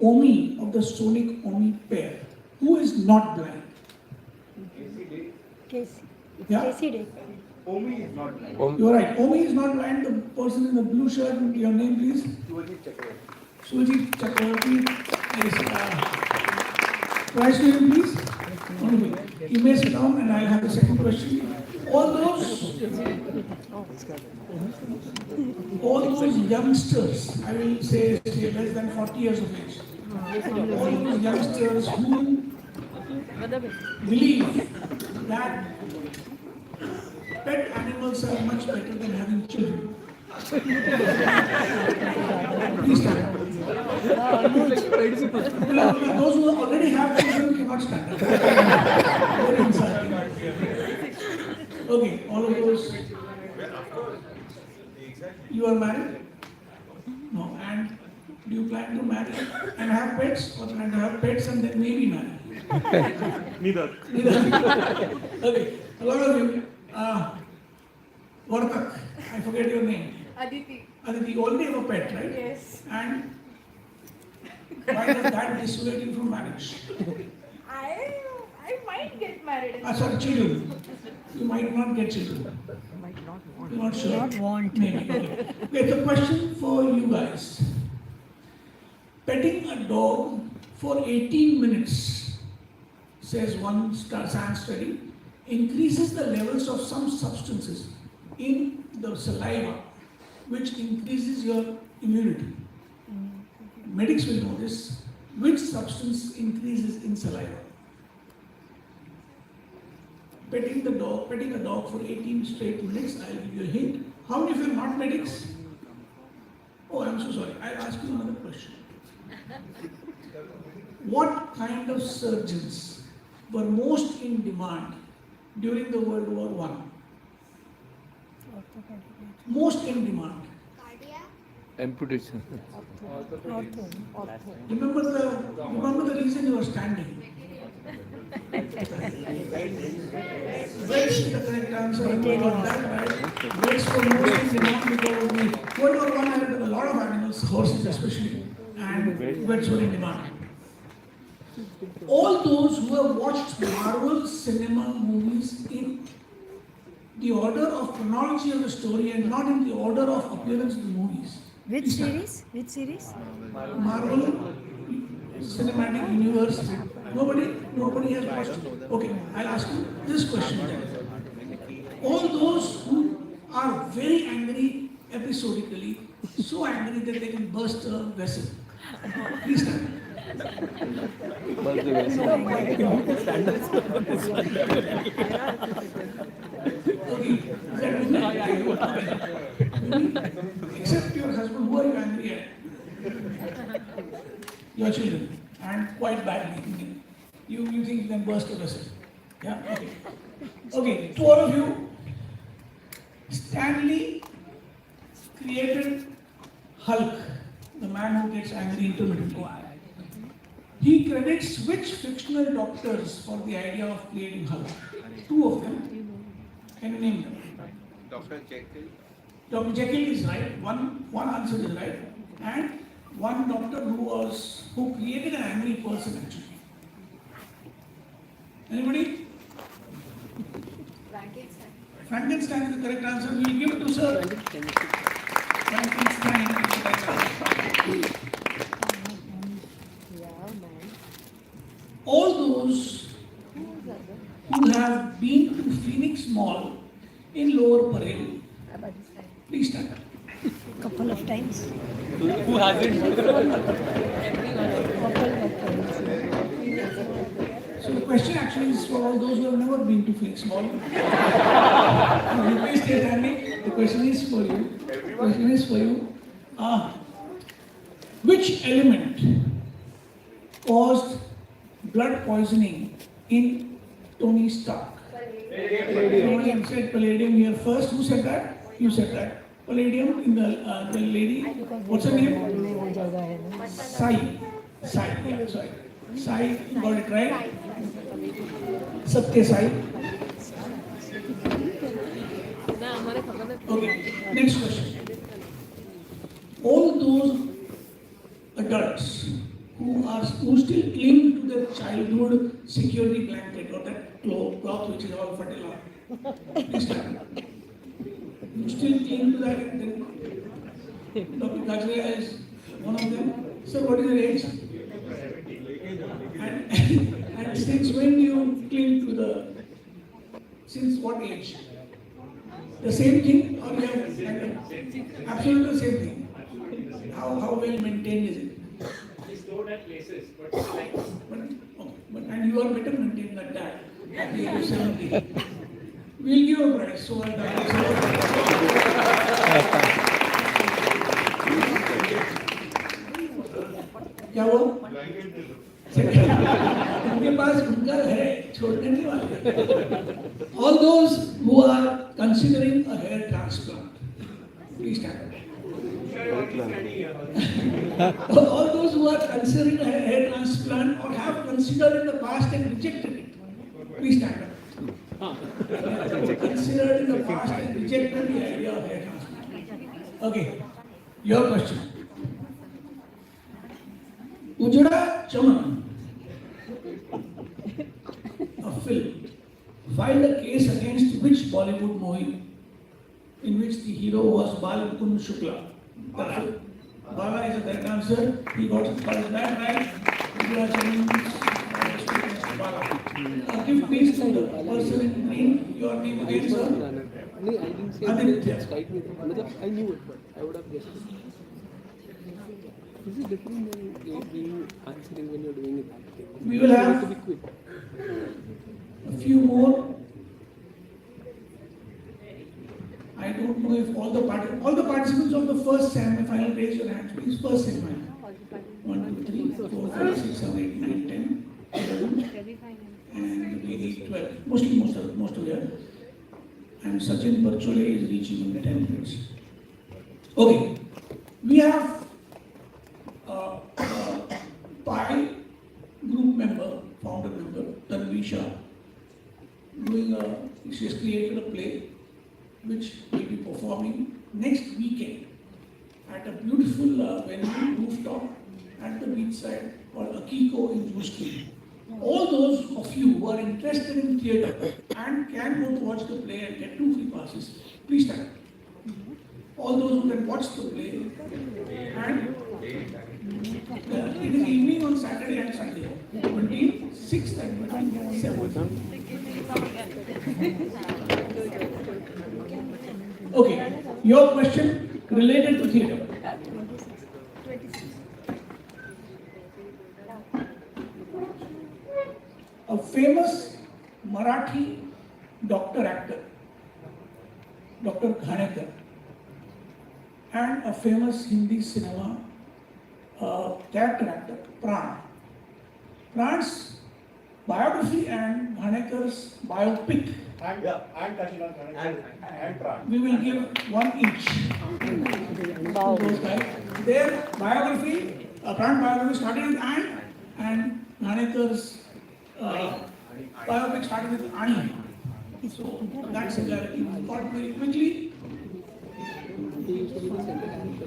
Omi of the sonic Omi pair? Who is not blind? Casey. Yeah? Casey Day. Omi is not blind. You're right. Omi is not blind. The person in the blue shirt, your name please? Sujit Chakravarti. Yes. Price to him please? You may sit down and I'll have the second question. All those youngsters, I will say less than 40 years of age, all those youngsters who believe that pet animals are much better than having children. Please stand up. Those who already have children cannot stand up. Very insulting. Okay, all of those. You are married? No. And do you plan to marry and have pets, or plan to have pets and then maybe marry? Neither. Okay, a lot of you. Vartak, I forget your name. Aditi. Aditi, you already have a pet, right? Yes. And why does that dissuade you from marriage? I might get married. Sorry, children. You might not get children. You're not sure. Not want. Maybe. Okay, the question for you guys. Petting a dog for 18 minutes, says one science study, increases the levels of some substances in the saliva, which increases your immunity. Medics will know this. Which substance increases in saliva? Petting a dog for 18 straight minutes, I'll give you a hint. How many of you are not medics? Oh, I'm so sorry. I'll ask you another question. What kind of surgeons were most in demand during the World War I? Most in demand. Amputation. Remember the reason you are standing. That's the correct answer. You got that right. Vets were most in demand because of the World War I had a lot of animals, horses especially, and vets were in demand. All those who have watched Marvel cinema movies in the order of chronology of the story and not in the order of appearance in the movies. Which series? Which series? Marvel Cinematic Universe. Nobody has watched it. Okay, I'll ask you this question. All those who are very angry episodically, so angry that they can burst a vessel. Please stand. Okay, is that Mimi? Except your husband, who are you angry at? Your children, and quite badly. You think you can burst a vessel. Yeah? Okay. Okay, to all of you, Stanley created Hulk, the man who gets angry intermittently. He credits which fictional doctors for the idea of creating Hulk? Two of them. Can you name them? Dr. Jekyll. Dr. Jekyll is right. One answer is right. And one doctor who created an angry person actually. Anybody? Frankenstein. Frankenstein is the correct answer. We will give it to sir. Frankenstein is the correct answer. All those who have been to Phoenix Mall in Lower Parel, please stand up. Couple of times. Who hasn't? So the question actually is for all those who have never been to Phoenix Mall. You may stay standing. The question is for you. Which element caused blood poisoning in Tony Stark? Palladium. Said palladium here first. Who said that? You said that. Palladium in the lady. What's her name? Sai. Yeah, sorry. Sai, got it right? Satya Sai. Okay, next question. All those adults who still cling to their childhood security blanket or that cloth which is all fatila. Please stand. You still cling to that, and then Dr. Gajria is one of them. Sir, what is your age? And since when do you cling to the, since what age? The same thing or you have absolutely the same thing? How well maintained is it? It's stored at places, but it's like And you are better maintained than that at the age of 70. We'll give a prize. So क्या वो उनके पास घर है छोड़ने नहीं वाले. All those who are considering a hair transplant, please stand up. All those who are considering a hair transplant or have considered in the past and rejected it, please stand up. Considered in the past and rejected the idea of hair transplant. Okay, your question. Ujra Chaman, a film, filed a case against which Bollywood movie in which the hero was Balmukund Shukla? Bala is a correct answer. He got that right. Ujra Chaman is Bala. A gift please to the person in green. Your name again, sir? No, I didn't say Aditya. it's right with I knew it, but I would have guessed it. Is it different than being answering when you're doing it? We will You have to be quick. a few more. I don't know if all the participants of the first semi-final, raise your hands, please. First semi-final. 1, 2, 3, 4, 5, 6, 7, 8, 9, 10, 11, and maybe 12. Most of them. And Sachin Parchole is reaching in 10 minutes. Okay, we have PI group member, founder member, Tanvi Shah, she has created a play which will be performing next weekend at a beautiful venue, rooftop, at the beachside called Akiko in Juxtamed. All those of you who are interested in theatre and can go to watch the play and get 2 free passes, please stand. All those who can watch the play and it is evening on Saturday and Sunday, 26th and 27th. Okay, your question related to theatre. A famous Marathi doctor actor, Dr. Ghanekar, and a famous Hindi cinema character actor, Pran. Pran's biography and Ghanekar's biopic. We will give 1 each. To those guys. Their biography, Pran biography started with and Ghanekar's biopic started with Ani. So that's a clarity. Got very quickly.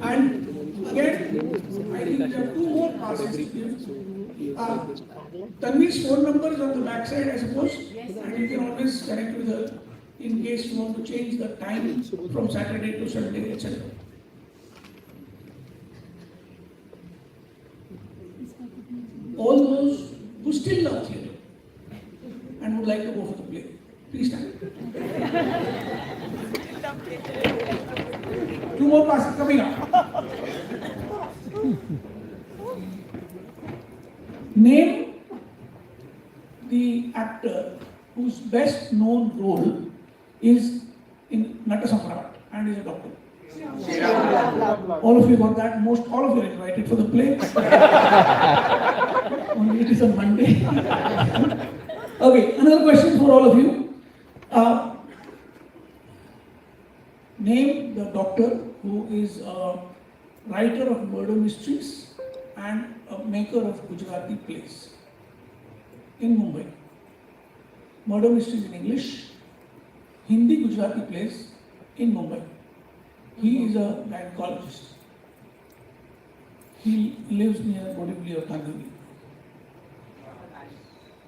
And again, I think there are 2 more passes to give. Tanvi's phone number is on the backside, I suppose, and you can always connect with her in case you want to change the time from Saturday to Sunday, etc. All those who still love theatre and would like to go for the play, please stand. 2 more passes coming up. Name the actor whose best known role is in Natasamrat and is a doctor. All of you got that? All of you are invited for the play. Only it is a Monday. Okay, another question for all of you. Name the doctor who is a writer of murder mysteries and a maker of Gujarati plays in Mumbai. Murder mysteries in English, Hindi Gujarati plays in Mumbai. He is a gynecologist. He lives near Borivali or Kanduri.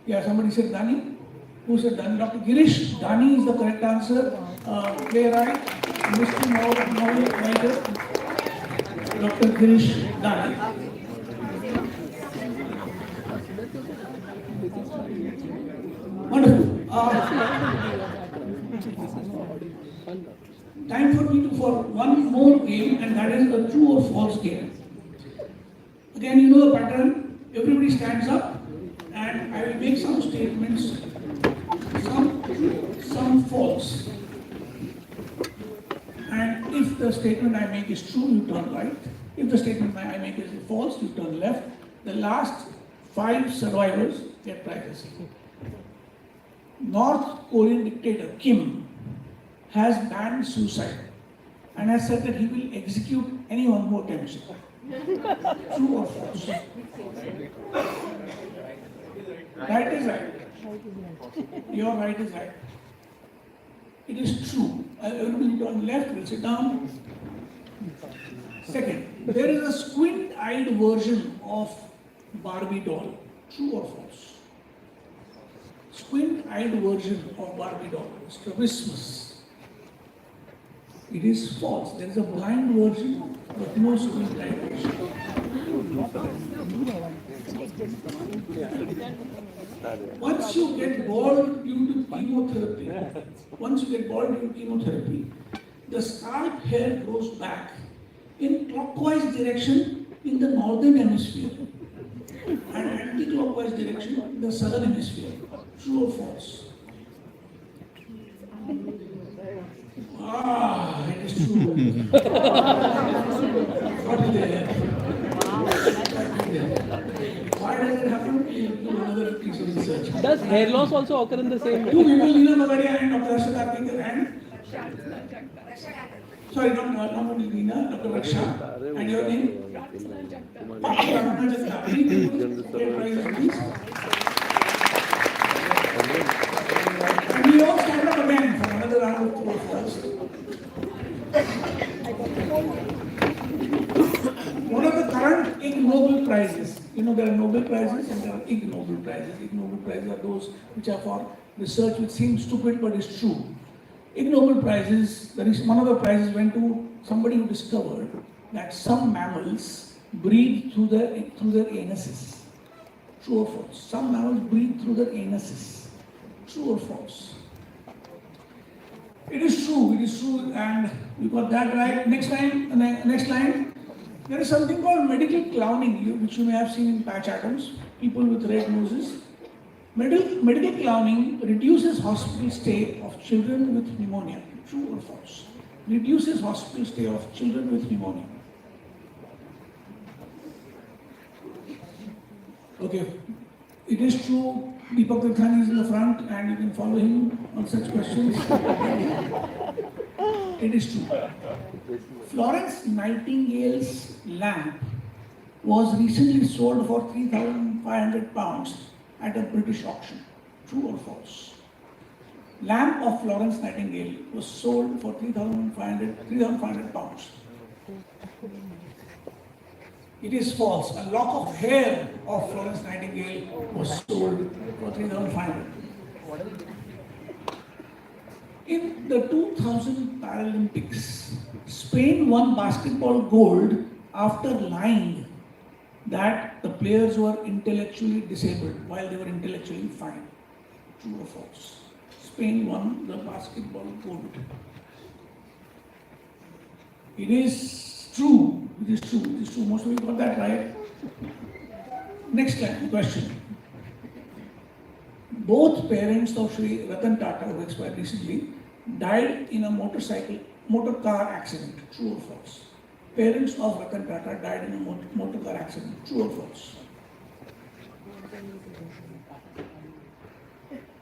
Yeah, somebody said Dani. Who said Dani? Dr. Girish. Dani is the correct answer. Playwright, mystery novel writer, Dr. Girish Dani. Wonderful. Time for one more game, and that is a true or false game. Again, you know the pattern. Everybody stands up, and I will make some statements, some true, some false. And if the statement I make is true, you turn right. If the statement I make is false, you turn left. The last 5 survivors get prizes. North Korean dictator Kim has banned suicide and has said that he will execute anyone who attempts it. True or false? Right is right. Your right is right. It is true. Everybody on the left will sit down. Second, there is a squint-eyed version of Barbie doll. True or false? Squint-eyed version of Barbie doll. Strabismus. It is false. There is a blind version, but no squint-eyed version. Once you get bored due to chemotherapy, the scalp hair grows back in clockwise direction in the northern hemisphere and anti-clockwise direction in the southern hemisphere. True or false? It is true. What is there? Why does it happen? We'll do another piece of research. Does hair loss also occur in the same way? Two people, Nina Bagaria and Dr. Ashok and sorry, not only Nina, Dr. Raksha. And your name? Three people get prizes, please. And we all stand up again for another round of true or false. What are the current Ig Nobel prizes? You know, there are Nobel prizes and there are Ig Nobel prizes. Ig Nobel prizes are those which are for research which seems stupid but is true. Ig Nobel prizes, one of the prizes went to somebody who discovered that some mammals breathe through their anuses. True or false? Some mammals breathe through their anuses. True or false? It is true, and we got that right. Next line. There is something called medical clowning, which you may have seen in patch atoms, people with red noses. Medical clowning reduces hospital stay of children with pneumonia. True or false? Reduces hospital stay of children with pneumonia. Okay, it is true. Deepak Tirthani is in the front and you can follow him on such questions. It is true. Florence Nightingale's lamp was recently sold for £3,500 at a British auction. True or false? Lamp of Florence Nightingale was sold for £3,500. It is false. A lock of hair of Florence Nightingale was sold for $3,500. In the 2000 Paralympics, Spain won basketball gold after lying that the players were intellectually disabled while they were intellectually fine. True or false? Spain won the basketball gold. It is true. It is true. Most of you got that right. Next question. Both parents of Sri Ratan Tata, who expired recently, died in a motor car accident. True or false? Parents of Ratan Tata died in a motor car accident. True or false?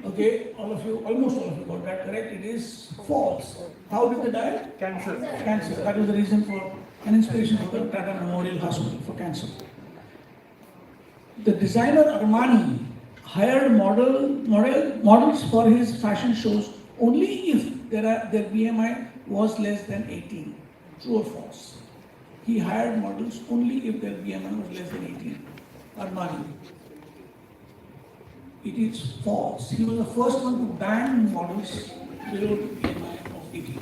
Okay, almost all of you got that correct. It is false. How did they die? Cancer. Cancer. That was the reason for an inspiration for the Tata Memorial Hospital for cancer. The designer Armani hired models for his fashion shows only if their BMI was less than 18. True or false? he hired models only if their BMI was less than 18 or margin. It is false. He was the first one to ban models below the BMI of 18.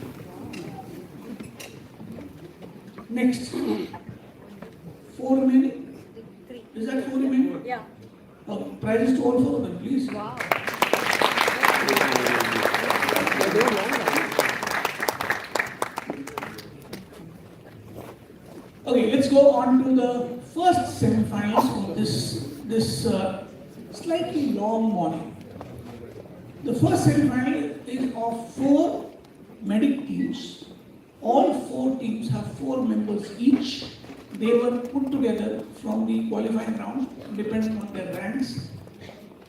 Next, 4 remaining. Is that 4 remaining? Yeah. Okay, prizes to all 4 of them, please. Wow. Okay, let's go on to the first semi-finals of this slightly long morning. The first semi-final is of 4 medic teams. All 4 teams have 4 members each. They were put together from the qualifying round, depending on their ranks.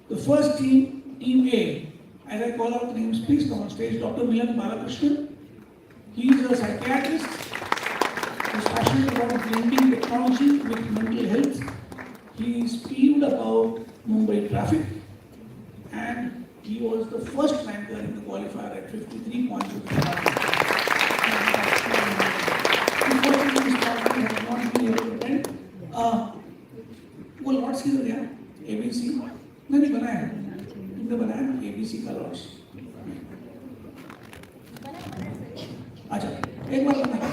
The first team, Team A, as I call out the names, please come on stage. Dr. Milan Balakrishnan. He is a psychiatrist. He is passionate about blending technology with mental health. He is peeved about Mumbai traffic, and he was the first ranker in the qualifier at 53 points. Unfortunately, this partner has not been able to attend. वो lots किधर गया? ABC नहीं बनाया है, तुमने बनाया ना ABC का लॉट्स? अच्छा, एक बार बताना.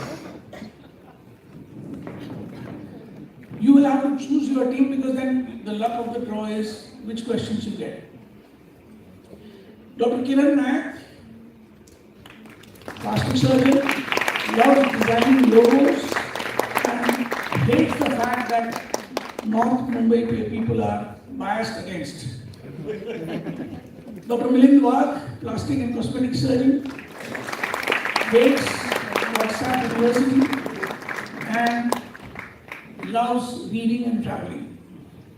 You will have to choose your team because then the luck of the draw is which questions you get. Dr. Kiran Nayak, plastic surgeon, loves designing logos and hates the fact that North Mumbai people are biased against. Dr. Milind Wagh, plastic and cosmetic surgeon, hates WhatsApp University and loves reading and traveling.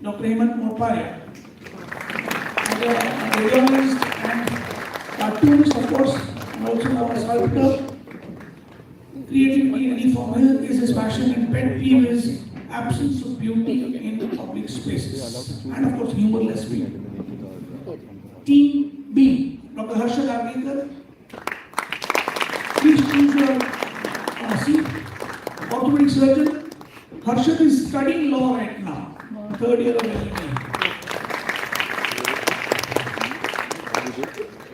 Dr. Hemant Morparia, a radiologist and cartoonist, of course, and also now a sculptor. Creativity in any form is his passion, and pet peeve is absence of beauty in public spaces, and of course humorless people. Team B, Dr. Harshad Argekar. Please choose your seat. Orthopedic surgeon. Harshad is studying law right now, 3rd year of LLB.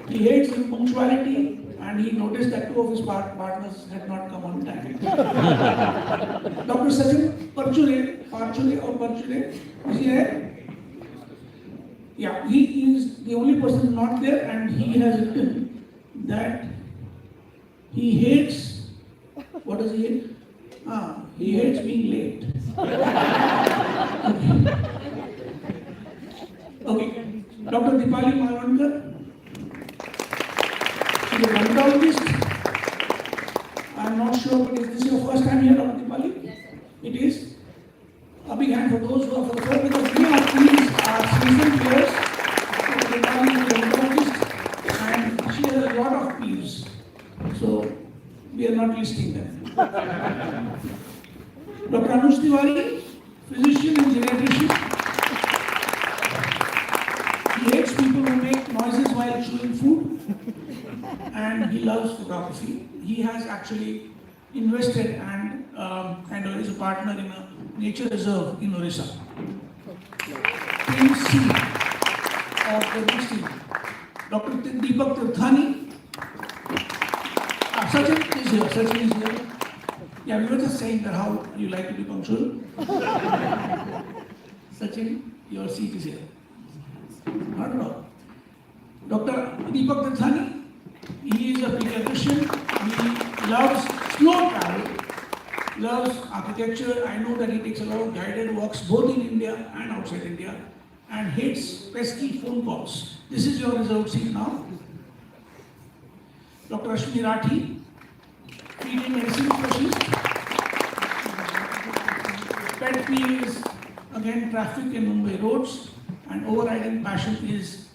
He hates punctuality, and he noticed that 2 of his partners had not come on time. Dr. Sachin Parchure, is he here? Yeah, he is the only person not there, and he has written that he hates, what does he hate? He hates being late. Okay. Dr. Dipali Malvankar. She's a dermatologist. I'm not sure, but is this your first time here, Dr. Dipali? Yes, sir. It is? A big hand for those who are for the first, because many of these are seasoned players. Dr. Dipali is a dermatologist, and she has a lot of peeves. So, we are not listing them. Dr. Anush Tiwari, physician and geriatrician. He hates people who make noises while chewing food, and he loves photography. He has actually invested and is a partner in a nature reserve in Orissa. Team C of the next team, Dr. Deepak Tirthani. Sachin is here. Sachin is here. Yeah, we were just saying that how you like to be punctual. Sachin, your seat is here. Not at all. Dr. Deepak Tirthani, he is a pediatrician. He loves slow travel, loves architecture. I know that he takes a lot of guided walks both in India and outside India, and hates pesky phone calls. This is your reserved seat now. Dr. Ashwini Rathi, pediatric medicine specialist. Pet peeve is again traffic in Mumbai roads, and overriding passion is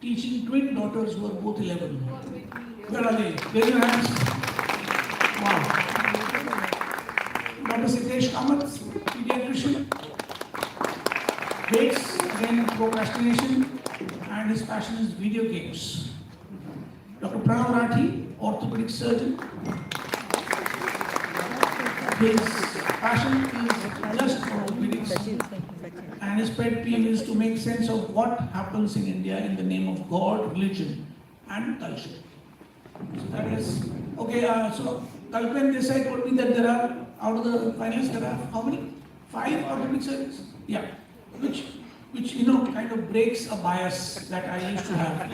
teaching twin daughters who are both 11. Where are they? Raise your hands. Wow. Dr. Siddesh Kamath, pediatrician, hates again procrastination, and his passion is video games. Dr. Pranav Rathi, orthopedic surgeon. His passion is just for medics. And his pet peeve is to make sense of what happens in India in the name of God, religion, and culture. So that is okay. So Kalpan Desai told me that there are out of the finalists there are how many? 5 academic service. Yeah, which kind of breaks a bias that I used to have.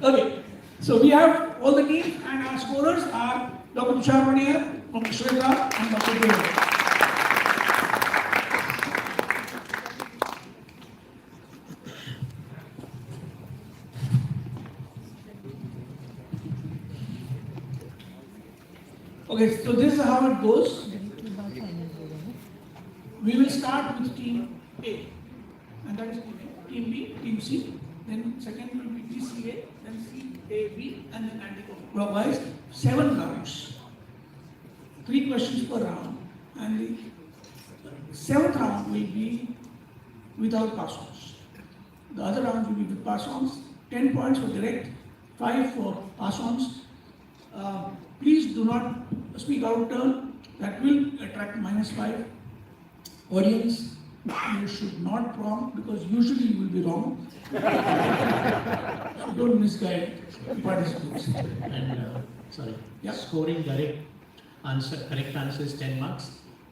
Okay, so we have all the teams and our scorers are Dr. Tushar Shah, Dr. Shweta, and Dr. Dev. Okay, so this is how it goes. We will start with team A, and that is team B, team C. Then second will be BCA, then CAB, and then anti-clockwise. 7 rounds, 3 questions per round, and the 7th round will be without pass-ons. The other rounds will be with pass-ons. 10 points for direct, 5 for pass-ons. Please do not speak out of turn. That will attract -5. Audience, you should not prompt because usually you will be wrong. So don't misguide participants. And Yeah. scoring correct answer is 10 marks,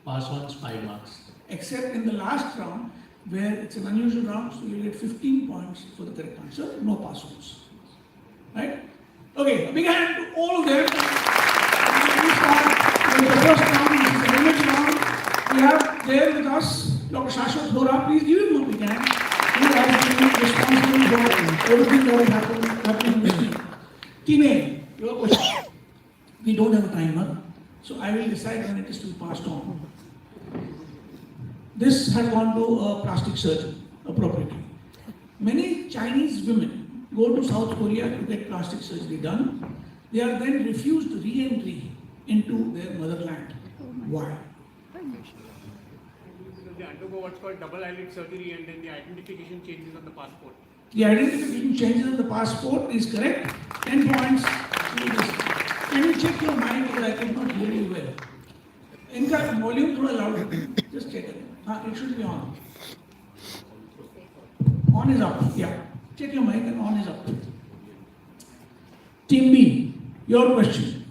pass-ons 5 marks. Except in the last round, where it's an unusual round, so you get 15 points for the correct answer, no pass-ons. Right? Okay, a big hand to all of them. We start with the first round, which is the image round. We have there with us Dr. Shashwat Bora. Please give him a big hand. He has been responsible for everything that has happened in this team. Team A, your question. We don't have a timer, so I will decide when it is to be passed on. This has gone to a plastic surgeon appropriately. Many Chinese women go to South Korea to get plastic surgery done. They are then refused re-entry into their motherland. Why? They undergo what's called double eyelid surgery and then the identification changes on the passport. The identification changes on the passport is correct. 10 points. Can you check your mind because I cannot hear you well? In fact, volume through louder. Just check it. It should be on. On is up. Yeah. Check your mic and on is up. Team B, your question.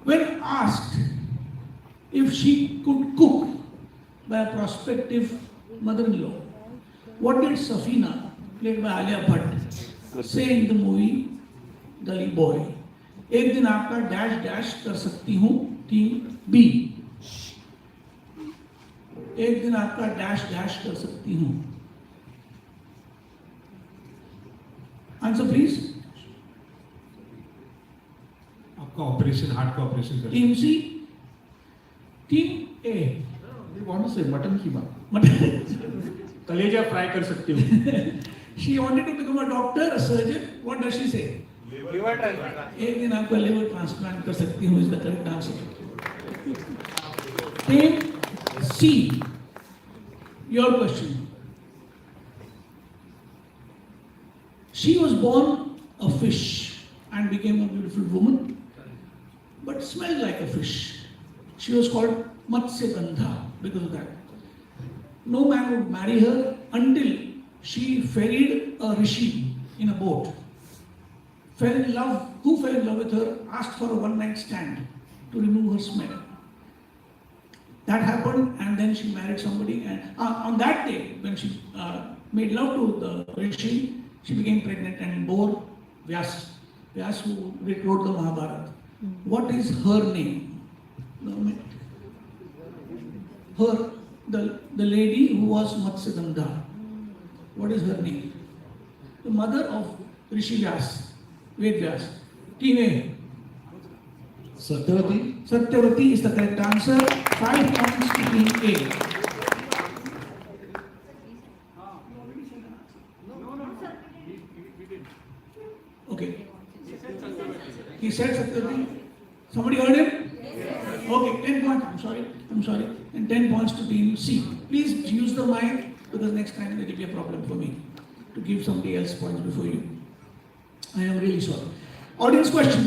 When asked if she could cook by a prospective mother-in-law, what did Safina, played by Alia Bhatt, say in the movie Gully Boy? एक दिन आपका dash dash कर सकती हूँ. Team B, एक दिन आपका dash dash कर सकती हूँ. Answer please. आपका ऑपरेशन, हार्ट का ऑपरेशन कर. टीम सी. टीम ए, वांट से मटन की बात. कलेजा फ्राई कर सकती हूँ. she wanted to become a doctor, a surgeon. What does she say? एक दिन आपका लिवर ट्रांसप्लांट कर सकती हूँ is the correct answer. Team C, your question. She was born a fish and became a beautiful woman, but smelled like a fish. She was called Matsya Gandha because of that. No man would marry her until she ferried a rishi in a boat. Fell in love. Who fell in love with her? Asked for a one-night stand to remove her smell. That happened, and then she married somebody. And on that day, when she made love to the rishi, she became pregnant and bore Vyas. Vyas, who wrote the Mahabharata. What is her name? The lady who was Matsya Gandha. What is her name? The mother of Rishi Vyas, Ved Vyas. Team A. Satyavati. Satyavati is the correct answer. 5 points to Team A. Okay. He said Satyavati. Somebody heard him? Okay, 10 points. I'm sorry. And 10 points to Team C. Please use the mic because next time there will be a problem for me to give somebody else points before you. I am really sorry. Audience question.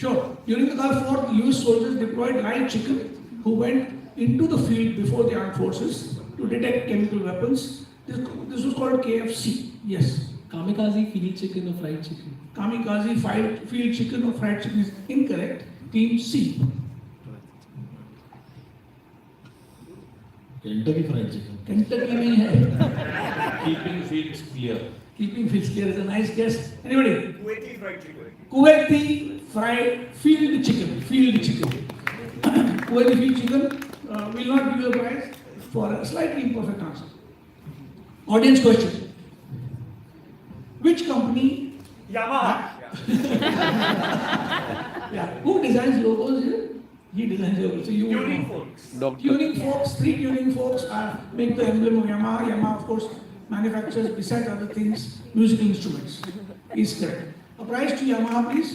Sure. During the Gulf War, the US soldiers deployed live chicken who went into the field before the armed forces to detect chemical weapons. This was called KFC. Yes. Kamikaze field chicken or fried chicken? Kamikaze field chicken or fried chicken is incorrect. Team C. Kentucky fried chicken. Kentucky नहीं है. Keeping fields clear. Keeping fish clear is a nice guess. Anybody? Kuwaiti fried chicken. Kuwaiti fried field chicken. Field chicken. Kuwaiti field chicken. Will not give you a prize for a slightly imperfect answer. Audience question. Which company? Yamaha. Yeah. Who designs logos here? He designs logos. So you would Tuning know. forks. Tuning forks, 3 tuning forks make the emblem of Yamaha. Yamaha, of course, manufactures, besides other things, musical instruments. Is correct. A prize to Yamaha, please.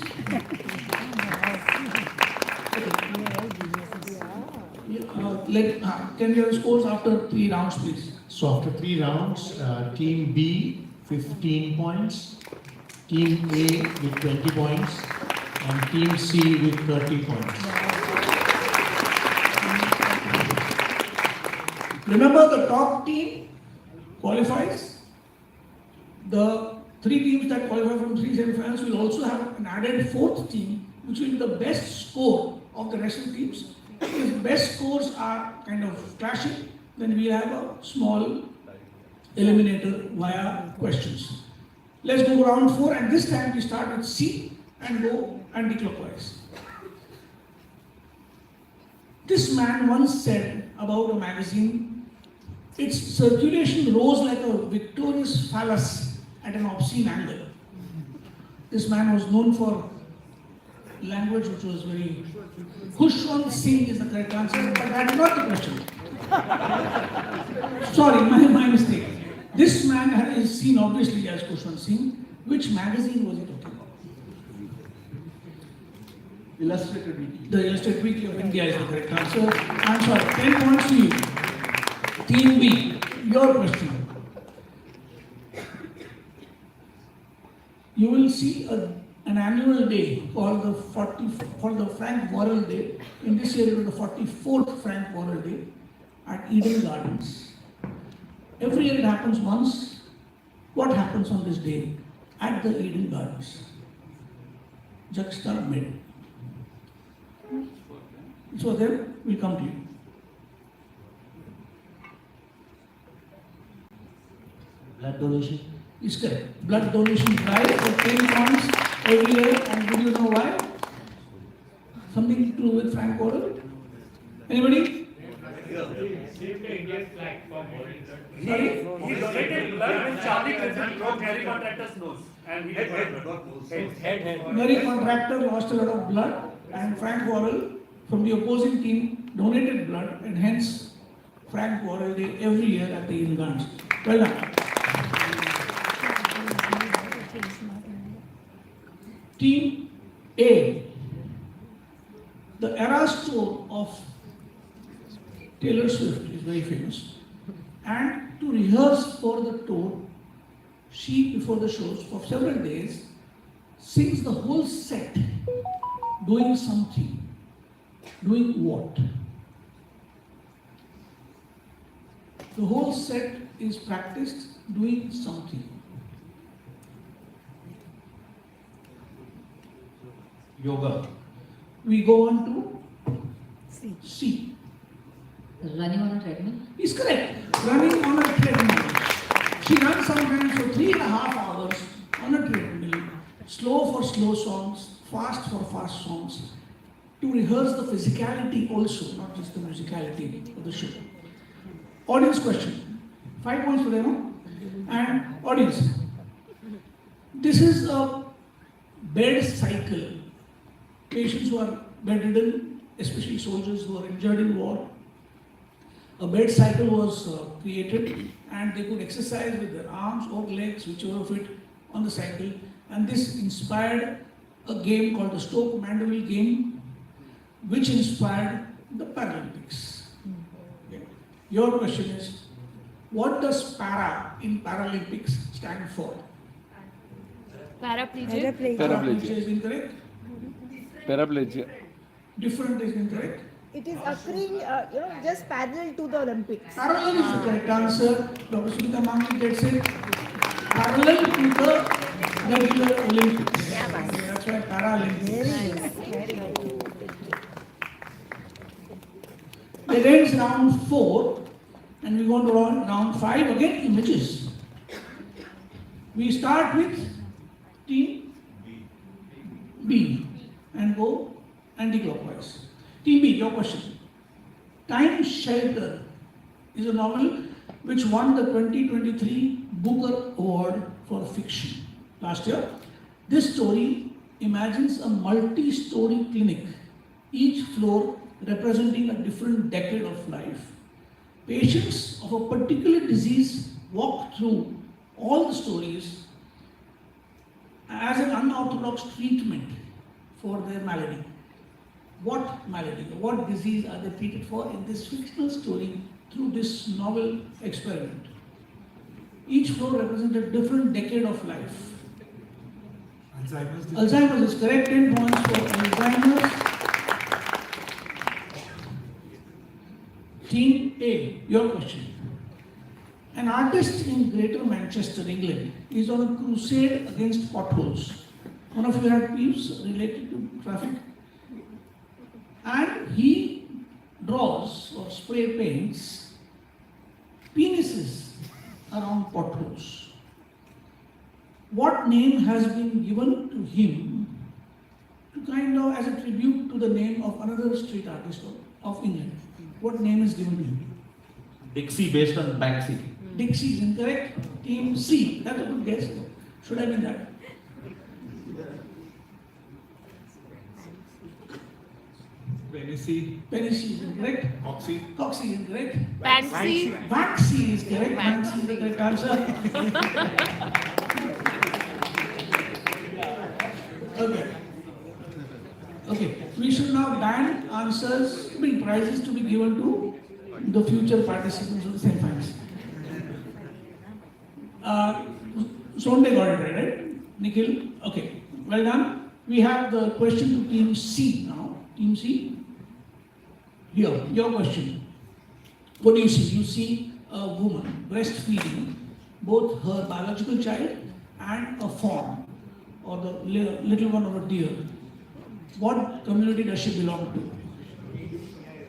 Can we have scores after 3 rounds, please? So after 3 rounds, Team B 15 points, Team A with 20 points, and Team C with 30 points. Remember, the top team qualifies. The 3 teams that qualify from 3 semi-finals will also have an added 4th team, which will be the best score of the rest of the teams. If best scores are kind of clashing, then we'll have a small eliminator via questions. Let's go round 4, and this time we start with C and go anti-clockwise. This man once said about a magazine, its circulation rose like a victorious phallus at an obscene angle. This man was known for language which was very... Khushwant Singh is the correct answer, but that is not the question. Sorry, my mistake. This man is seen obviously as Tushar Shah. Which magazine was he talking about? Illustrated Weekly. The Illustrated Weekly of India is the correct answer. I'm sorry, 10 points to you. Team B, your question. You will see an annual day called the Frank Worrell Day. In this year, it was the 44th Frank Worrell Day at Eden Gardens. Every year it happens once. What happens on this day at the Eden Gardens? Juxtamed. So then we'll come to you. Blood donation. Is correct. Blood donation drive for 10 points every year, and do you know why? Something to do with Frank Worrell? Anybody? Saved the Indian flag from Sorry? He donated blood when Charlie Clinton broke Harry Contractor's nose. And he did head. Mary Contractor lost a lot of blood, and Frank Worrell from the opposing team donated blood, and hence Frank Worrell Day every year at the Eden Gardens. Well done. Team A. The Eras Tour of Taylor Swift is very famous. And to rehearse for the tour, she, before the shows, for several days, sings the whole set doing something. Doing what? The whole set is practiced doing something. Yoga. We go on to C. C. Running on a treadmill? Is correct. Running on a treadmill. She runs sometimes for 3.5 hours on a treadmill, slow for slow songs, fast for fast songs, to rehearse the physicality also, not just the musicality of the show. Audience question. 5 points for them. And audience. This is a bed cycle. Patients who are bedridden, especially soldiers who are injured in war. A bed cycle was created, and they could exercise with their arms or legs, whichever fit, on the cycle. And this inspired a game called the Stoke Mandeville game, which inspired the Paralympics. Okay. Your question is, what does para in Paralympics stand for? Paraplegic. Paraplegic. Paraplegia is incorrect. Paraplegia. Different is incorrect. It is occurring, just parallel to the Olympics. Parallel is the correct answer. Dr. Sunita Mangi gets it. Parallel to the regular Olympics. That's why Paralympics. That ends round 4 and we go on to round 5 again, images. We start with team B and go anti-clockwise. Team B, your question. Time Shelter is a novel which won the 2023 Booker Award for Fiction last year. This story imagines a multi-story clinic, each floor representing a different decade of life. Patients of a particular disease walk through all the stories as an unorthodox treatment for their malady. What malady, what disease are they treated for in this fictional story through this novel experiment? Each floor represents a different decade of life. Alzheimer's is correct, 10 points for Alzheimer's. Team A, your question. An artist in Greater Manchester, England, is on a crusade against potholes. One of you had peeves related to traffic? And he draws or spray paints penises around potholes. What name has been given to him to kind of as a tribute to the name of another street artist of England? What name is given to him? Dixie based on Banksy. Dixie is incorrect. Team C, that's a good guess. Should have been that. Penny Penny is incorrect. Coxie. Coxie is incorrect. Fancy. Vanxie is correct. Vanxie is the correct answer. Okay. We should now ban answers, prizes to be given to the future participants of the same finals. Sonde got it right? Nikhil? Okay. Well done. We have the question to team C now. Team C. Here, your question. What do you see? You see a woman breastfeeding both her biological child and a fawn, or the little one of a deer. What community does she belong to?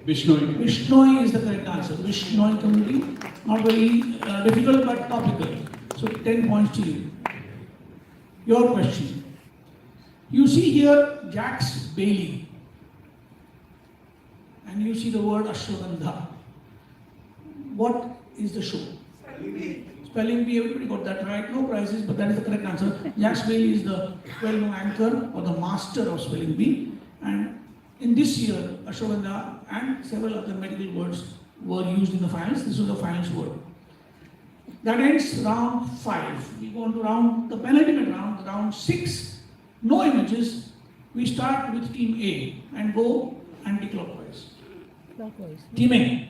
Vishnoi. Vishnoi is the correct answer. Vishnoi community. Not very difficult but topical. So 10 points to you. Your question. You see here Jax Bailey. And you see the word Ashwagandha. What is the show? Spelling bee, everybody got that right. No prizes, but that is the correct answer. Jax Bailey is the well-known anchor or the master of spelling bee. And in this year, Ashwagandha and several other medical words were used in the finals. This was the finals word. That ends round 5. We go on to the penultimate round, round 6. No images. We start with team A and go anti-clockwise. Team A.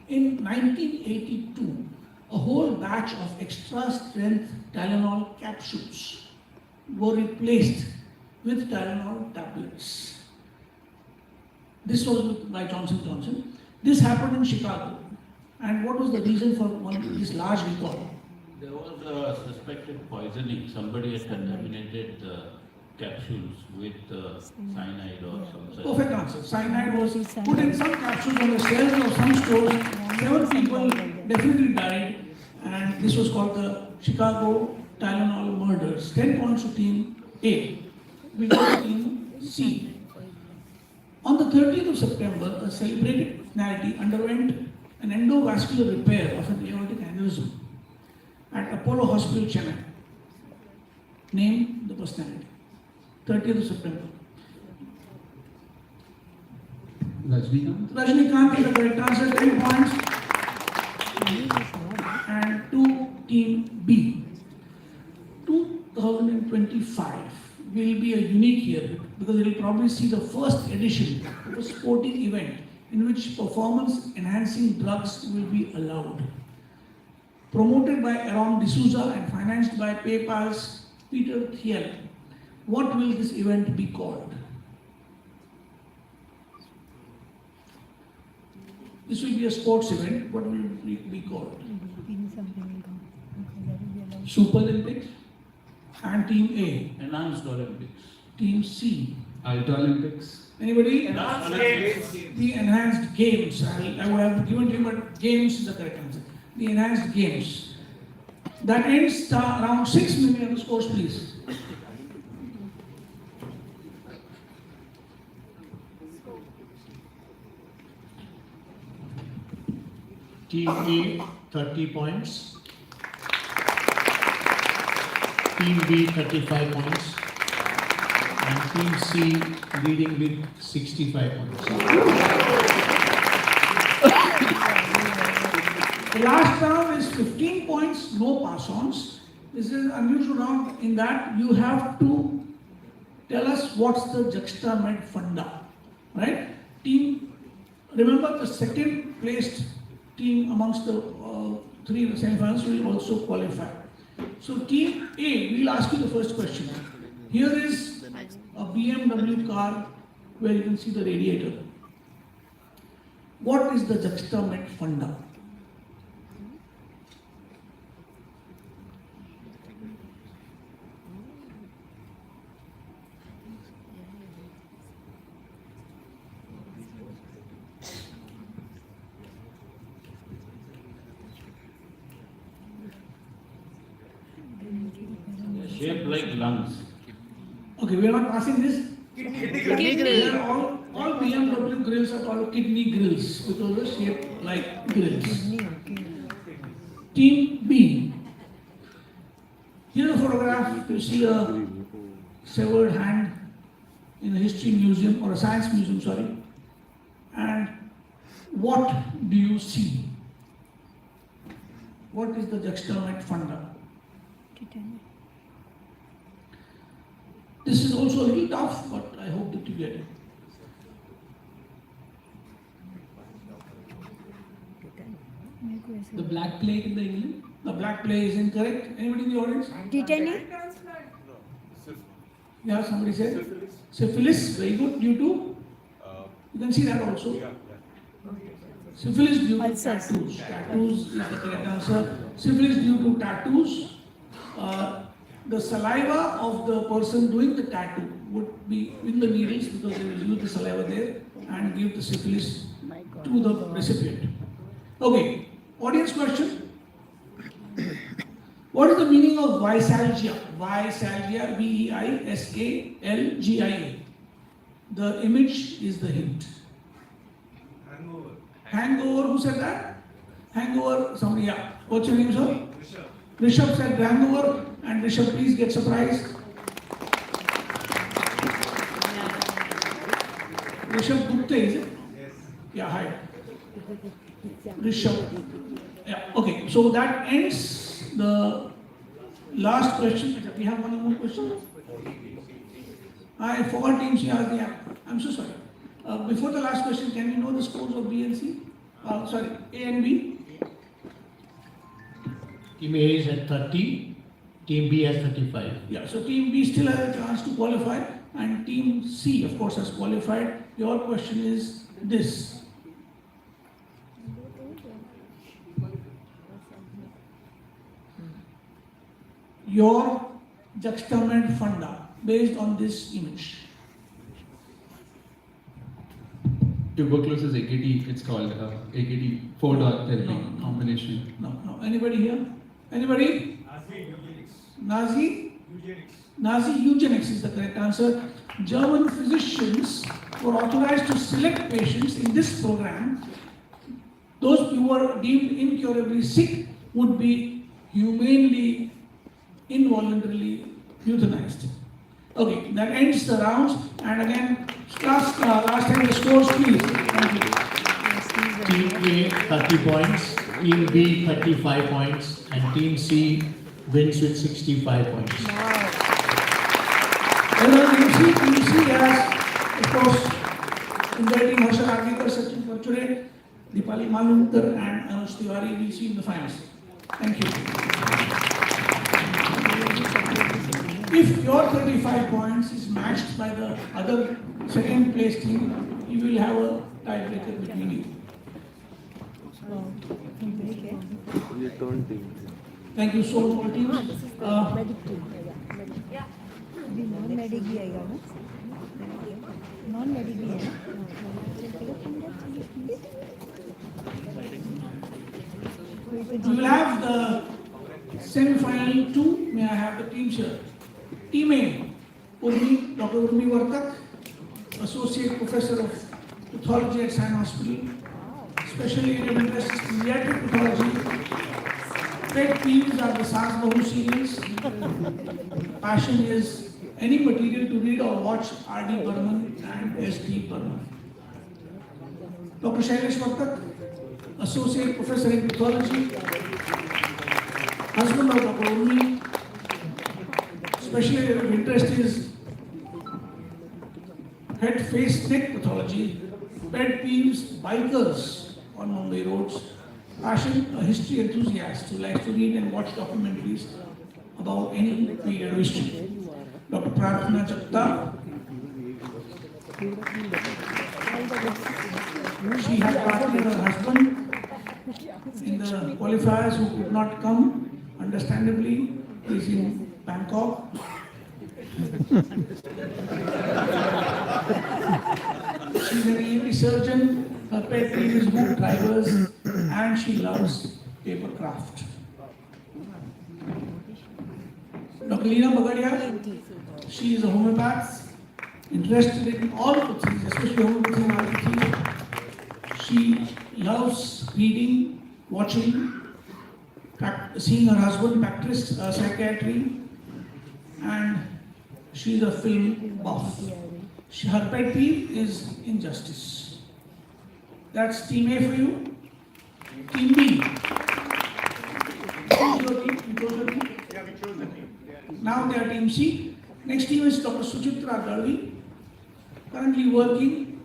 In 1982, a whole batch of extra-strength Tylenol capsules were replaced with Tylenol tablets. This was by Johnson & Johnson. This happened in Chicago. And what was the reason for this large recall? There was suspected poisoning. Somebody had contaminated the capsules with cyanide or some such. Perfect answer. Cyanide was put in some capsules on the shelves of some stores. 7 people definitely died. And this was called the Chicago Tylenol murders. 10 points to team A. We go to team C. On the 30th of September, a celebrated personality underwent an endovascular repair of an aortic aneurysm at Apollo Hospital, Chennai. Name the personality. 30th of September. Rajnikant is the correct answer, 10 points. And to team B. 2025 will be a unique year because it will probably see the first edition of a sporting event in which performance-enhancing drugs will be allowed. Promoted by Aaron D'Souza and financed by PayPal's Peter Thiel. What will this event be called? This will be a sports event. What will it be called? Super Olympics. And Team A. Enhanced Olympics. Team C. Ultra Olympics. Anybody? Enhanced games. The enhanced games. I would have given to you, but games is the correct answer. The enhanced games. That ends round 6 million scores, please. Team A, 30 points. Team B, 35 points. And Team C leading with 65 points. The last round is 15 points, no pass-ons. This is an unusual round in that you have to tell us what's the Juxtamed funda, right? Team, remember the second placed team amongst the three semifinals will also qualify. So Team A, we'll ask you the first question. Here is a BMW car where you can see the radiator. What is the Juxtamed funda? Shaped like lungs. Okay, we are not passing this. Kidney. They are all BMW grills are called kidney grills because they're shaped like grills. Team B. Here's a photograph. You see a severed hand in a history museum or a science museum, sorry. And what do you see? What is the Juxtamed funda? This is also a little tough, but I hope that you get it. The Black Plague in the England. The Black Plague is incorrect. Anybody in the audience? Titanic. Yeah, somebody said? Syphilis, very good. Due to? You can see that also. Syphilis due to Ulcers. tattoos. Tattoos is the correct answer. Syphilis due to tattoos. The saliva of the person doing the tattoo would be in the needles because they will use the saliva there and give the syphilis to the recipient. Okay, audience question. What is the meaning of Vaisalgia? Vaisalgia, Veisalgia. The image is the hint. Hangover. Hangover, who said that? Hangover, somebody, yeah. What's your name, sir? Rishabh said hangover, and Rishabh, please get surprised. Rishabh Gupta, is it? Yes. Yeah, hi. Rishabh. Yeah, okay. So that ends the last question. We have one more question. I forgot Team C asked the I'm so sorry. Before the last question, can we know the scores of B and C? Sorry, A and B? Team A is at 30, Team B has 35. Yeah, so Team B still has a chance to qualify, and Team C, of course, has qualified. Your question is this. Your Juxtamed funda based on this image. Tuberculosis AKT, it's called AKT 4-dot therapy No. combination. No. Anybody here? Anybody? Nazi? Nazi eugenics is the correct answer. German physicians were authorized to select patients in this program. Those who were deemed incurably sick would be humanely, involuntarily euthanized. Okay, that ends the rounds. And again, last time the scores, please. Thank you. Team A, 30 points, Team B, 35 points, and Team C wins with 65 points. Team C has, of course, inviting Tushar Shah, Sachin Fortune, Dipali Maluntar, and Anush Tiwari. We'll see in the finals. Thank you. If your 35 points is matched by the other second place team, you will have a tiebreaker between you. ये turn team. Thank you so much, teams. अभी non medic भी आएगा ना, non medic भी है ना। We will have the semi-final 2. May I have the team here? Team A, Urmi, Dr. Urmi Vartak, Associate Professor of Pathology at Sion Hospital, Special Area of Interest is Pediatric Pathology. Pet peeves are the SARS Bahu serials. Passion is any material to read or watch R.D. Burman and S.D. Burman. Dr. Shailesh Vartak, Associate Professor in Pathology, husband of Dr. Urmi. Special area of interest is head, face, neck pathology, pet peeves, bikers on Mumbai roads. Passion, a history enthusiast who likes to read and watch documentaries about any period of history. Dr. Prarthana Chakta. She had partnered her husband in the qualifiers who could not come, understandably. He is in Bangkok. She's an ENT surgeon. Her pet peeve is book drivers, and she loves paper craft. Dr. Leena Bagadia, she is a homeopath, interested in all pathologies, especially homeopathy and allopathy. She loves reading, watching, seeing her husband practice psychiatry, and she is a film buff. Her pet peeve is injustice. That's team A for you. Team B. Choose your team. You chose your team? Yeah, we chose the team. Now they are team C. Next team is Dr. Suchitra Garvi, currently working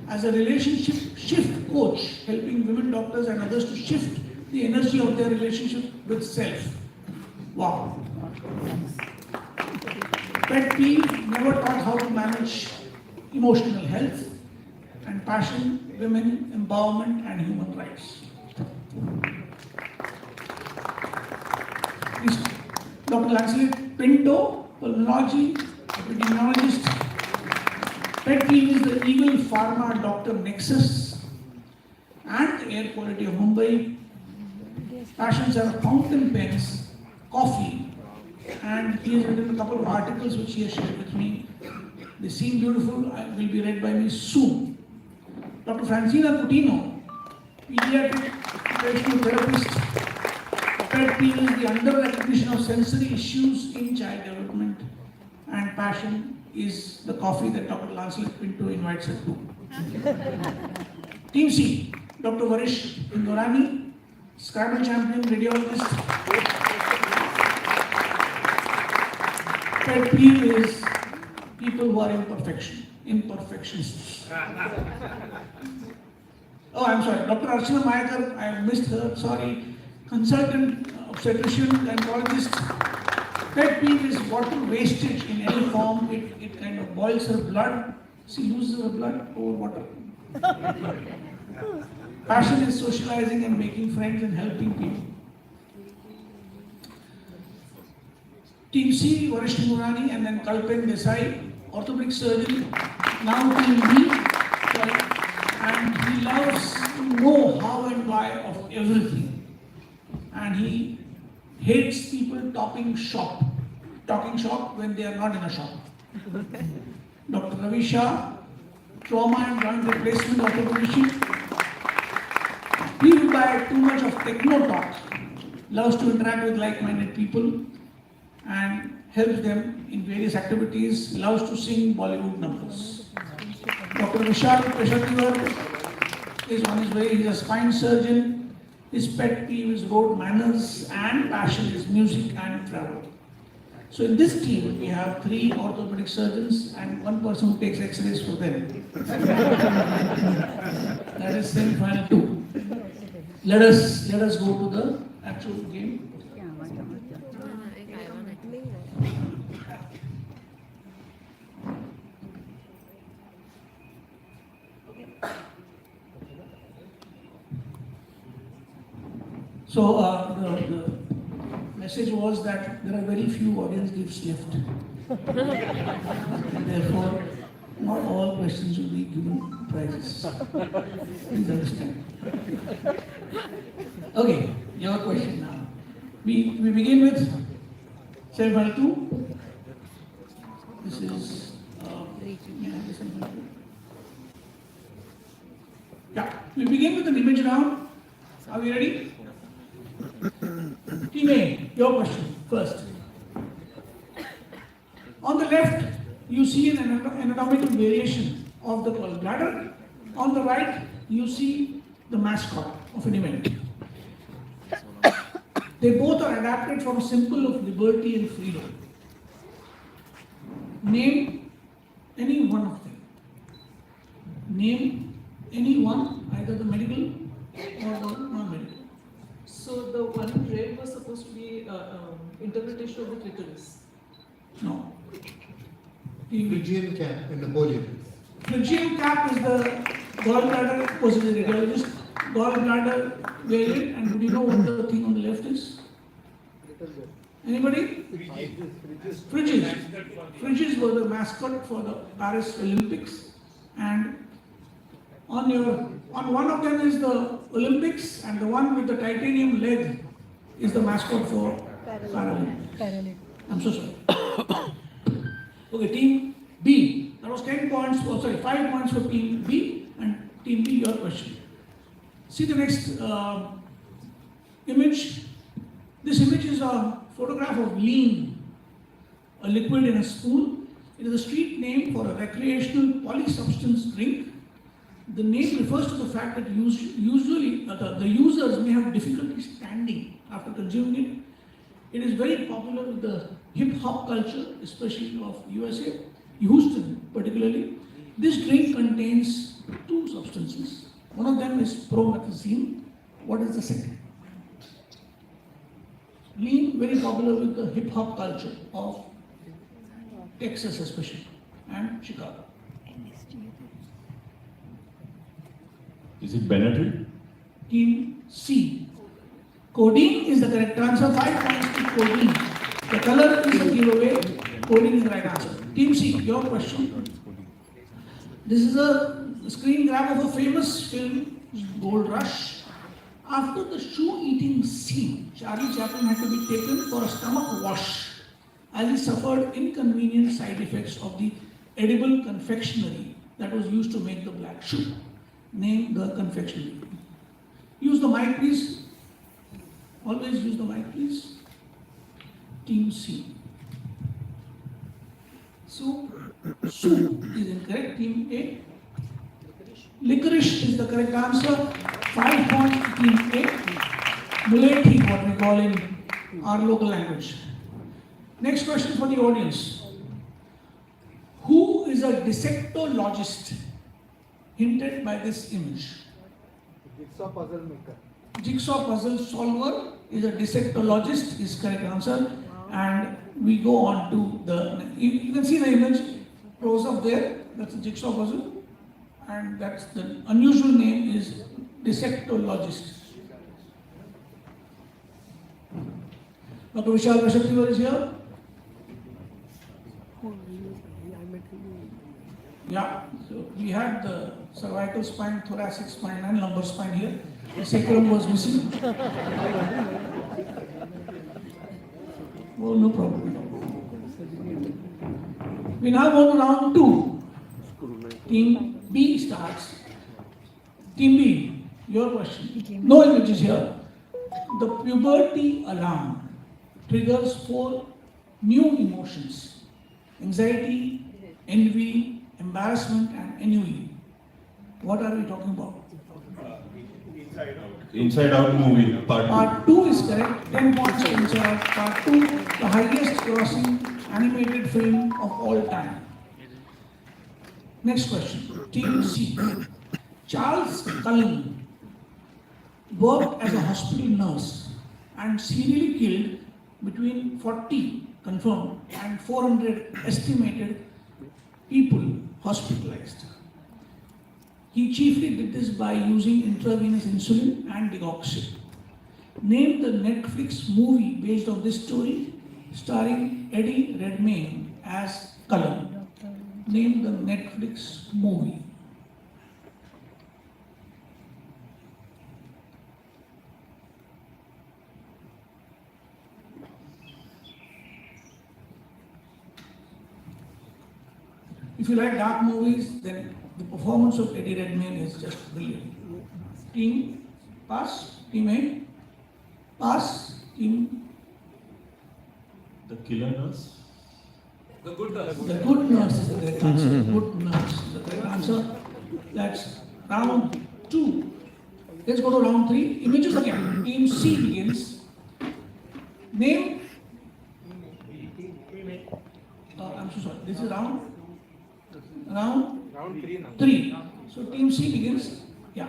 as a relationship shift coach, helping women doctors and others to shift the energy of their relationship with self. Wow. Pet peeve, never taught how to manage emotional health, and passion, women, empowerment and human rights. Dr. Lancelot Pinto, pulmonology, epidemiologist. Pet peeve is the evil pharma doctor nexus and the air quality of Mumbai. Passions are fountain pens, coffee, and he has written a couple of articles which he has shared with me. They seem beautiful, will be read by me soon. Dr. Francina Coutinho, pediatric occupational therapist. Pet peeve is the under-recognition of sensory issues in child development, and passion is the coffee that Dr. Lancelot Pinto invites her to. Team C, Dr. Varish Indorani, Scrabble champion, radiologist. Pet peeve is people who are imperfectionists. Oh, I'm sorry, Dr. Archana Mayakar, I have missed her, sorry. Consultant, obstetrician, gynecologist. Pet peeve is water wastage in any form. It kind of boils her blood. She loses her blood over water. Passion is socializing and making friends and helping people. Team C, Varish Murani, and then Kalpen Desai, orthopedic surgeon. Now Team B, and he loves to know how and why of everything. And he hates people talking shop when they are not in a shop. Dr. Ravi Shah, trauma and joint replacement orthopedician. He will buy too much of techno talk, loves to interact with like-minded people and helps them in various activities, loves to sing Bollywood numbers. Dr. Vishal Peshatiwar is on his way, he is a spine surgeon. His pet peeve is road manners, and passion is music and travel. So in this team, we have 3 orthopedic surgeons and 1 person who takes x-rays for them. That is semi-final 2. Let us go to the actual game. So the message was that there are very few audience gifts left. Therefore, not all questions will be given prizes. Please understand. Okay, your question now. We begin with 752. This is yeah, we begin with an image round. Are we ready? Team A, your question first. On the left, you see an anatomical variation of the gallbladder. On the right, you see the mascot of an event. They both are adapted from a symbol of liberty and freedom. Name any one of them. Name any one, either the medical or the non-medical. So the one in red was supposed to be interpretation of the clitoris. No. Phrygian cap in Napoleon. Phrygian cap is the gallbladder, was it a radiologist? Gallbladder variant, and do you know what the thing on the left is? Anybody? Fridges. Fridges were the mascot for the Paris Olympics, and on one of them is the Olympics, and the one with the titanium leg is the mascot for Paralympics. I'm so sorry. Okay, team B. That was 10 points, 5 points for team B, and team B, your question. See the next image. This image is a photograph of lean, a liquid in a spoon. It is a street name for a recreational polysubstance drink. The name refers to the fact that usually the users may have difficulty standing after consuming it. It is very popular with the hip-hop culture, especially of USA, Houston particularly. This drink contains two substances. One of them is promethazine. What is the second? Lean, very popular with the hip-hop culture of Texas especially, and Chicago. Is it Benadryl? Team C. Codeine is the correct answer. 5 points to codeine. The color is a giveaway. Codeine is the right answer. Team C, your question. This is a screen grab of a famous film, Gold Rush. After the shoe-eating scene, Charlie Chaplin had to be taken for a stomach wash as he suffered inconvenient side effects of the edible confectionery that was used to make the black shoe. Name the confectionery. Use the mic, please. Always use the mic, please. Team C. Soup is incorrect. Team A. Licorice is the correct answer. 5 points to Team A. Mulethi, what we call in our local language. Next question for the audience. Who is a dissectologist? Hinted by this image. Jigsaw puzzle maker. Jigsaw puzzle solver is a dissectologist is correct answer. And we go on to the, you can see the image close up there. That's a jigsaw puzzle, and that's the unusual name is dissectologist. Dr. Vishal Rashaktivar is here. Yeah, so we had the cervical spine, thoracic spine, and lumbar spine here. The sacrum was missing. Well, no problem. We now go to round 2. Team B starts. Team B, your question. No images here. The puberty alarm triggers 4 new emotions: anxiety, envy, embarrassment, and ennui. What are we talking about? Inside Out movie, part 2. Part 2 is correct. 10 points to Inside Out. Part 2, the highest grossing animated film of all time. Next question. Team C. Charles Cullen worked as a hospital nurse and serially killed between 40 confirmed and 400 estimated people hospitalized. He chiefly did this by using intravenous insulin and decoction. Name the Netflix movie based on this story, starring Eddie Redmayne as Cullen. Name the Netflix movie. If you like dark movies, then the performance of Eddie Redmayne is just brilliant. Team, pass. Team A, pass. Team, The Killer Nurse. The good nurse. the good nurse is the correct answer. Good nurse is the correct answer. That's round 2. Let's go to round 3. Images again. Team C begins. Name. I'm so sorry. This is round 3 now. 3. So team C begins. Yeah.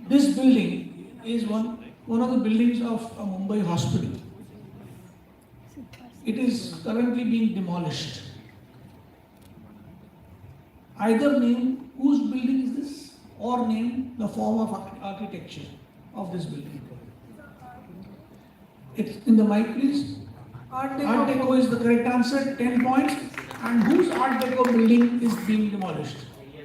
This building is one of the buildings of a Mumbai hospital. It is currently being demolished. Either name whose building is this or name the form of architecture of this building. It's in the mic, please. Art Deco is the correct answer, 10 points. And whose Art Deco building is being demolished?